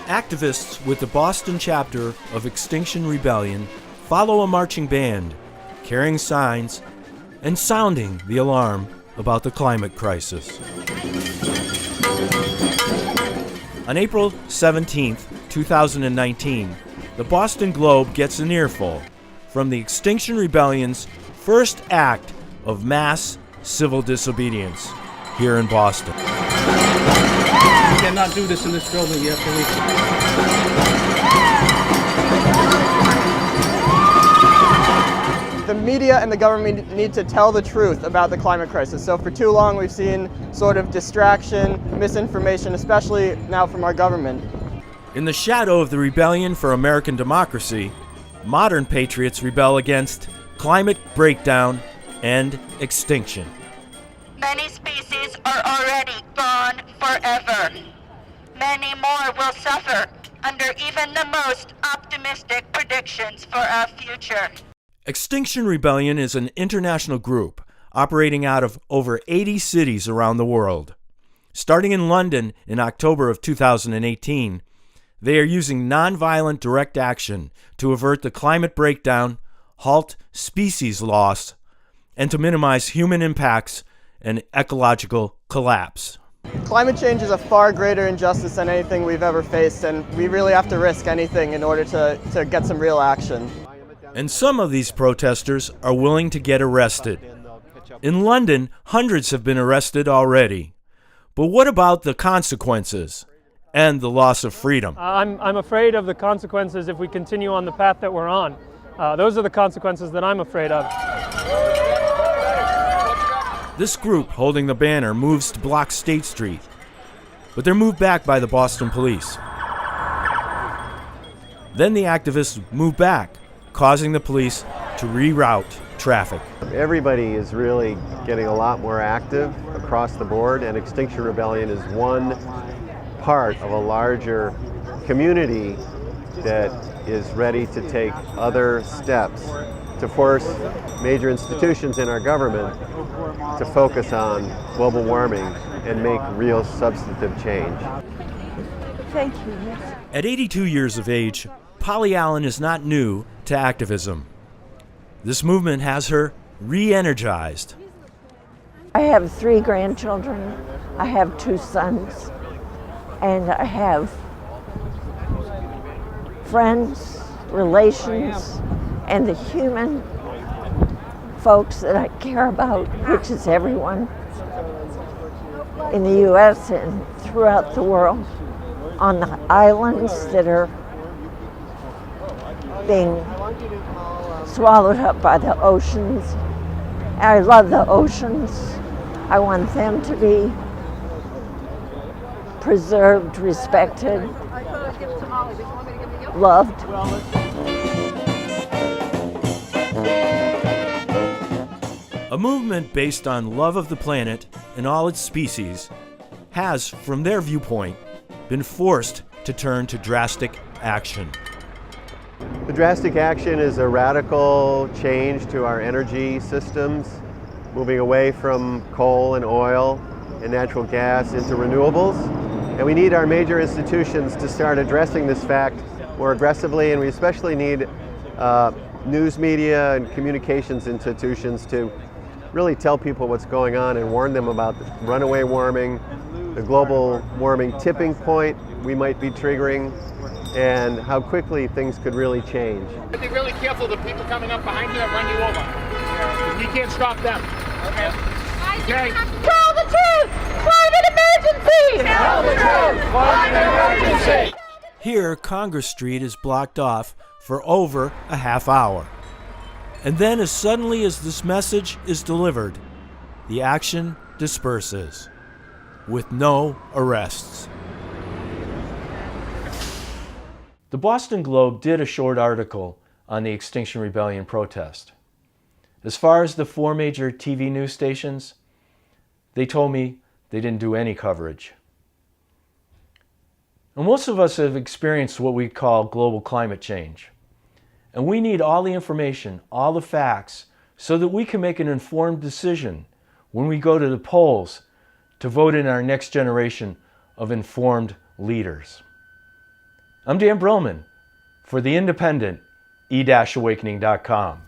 Activists with the Boston chapter of Extinction Rebellion follow a marching band, carrying signs and sounding the alarm about the climate crisis. On April 17, 2019, the Boston Globe gets an earful from the Extinction Rebellion's first act of mass civil disobedience here in Boston. You cannot do this in this building. You have to leave. The media and the government need to tell the truth about the climate crisis. So for too long we've seen sort of distraction, misinformation, especially now from our government. In the shadow of the rebellion for American democracy, modern patriots rebel against climate breakdown and extinction. Many species are already gone forever. Many more will suffer under even the most optimistic predictions for our future. Extinction Rebellion is an international group operating out of over 80 cities around the world. Starting in London in October of 2018, they are using nonviolent direct action to avert the climate breakdown, halt species loss, and to minimize human impacts and ecological collapse. Climate change is a far greater injustice than anything we've ever faced, and we really have to risk anything in order to get some real action. And some of these protesters are willing to get arrested. In London, hundreds have been arrested already. But what about the consequences and the loss of freedom? I'm afraid of the consequences if we continue on the path that we're on. Those are the consequences that I'm afraid of. This group holding the banner moves to block State Street, but they're moved back by the Boston police. Then the activists move back, causing the police to reroute traffic. Everybody is really getting a lot more active across the board, and Extinction Rebellion is one part of a larger community that is ready to take other steps to force major institutions in our government to focus on global warming and make real substantive change. Thank you. At 82 years of age, Polly Allen is not new to activism. This movement has her re-energized. I have 3 grandchildren. I have 2 sons. And I have friends, relations, and the human folks that I care about, which is everyone in the U.S. and throughout the world, on the islands that are being swallowed up by the oceans. I love the oceans. I want them to be preserved, respected, loved. A movement based on love of the planet and all its species has, from their viewpoint, been forced to turn to drastic action. The drastic action is a radical change to our energy systems, moving away from coal and oil and natural gas into renewables. And we need our major institutions to start addressing this fact more aggressively, and we especially need news media and communications institutions to really tell people what's going on and warn them about runaway warming, the global warming tipping point we might be triggering, and how quickly things could really change. Be really careful of the people coming up behind you that run you over. We can't stop them. Okay? Tell the truth! Climate emergency! Tell the truth! Climate emergency! Here, Congress Street is blocked off for over a half hour. And then as suddenly as this message is delivered, the action disperses, with no arrests. The Boston Globe did a short article on the Extinction Rebellion protest. As far as the 4 major TV news stations, they told me they didn't do any coverage. And most of us have experienced what we call global climate change. And we need all the information, all the facts, so that we can make an informed decision when we go to the polls to vote in our next generation of informed leaders. I'm Dan Brielmann for the independent e-awakening.com.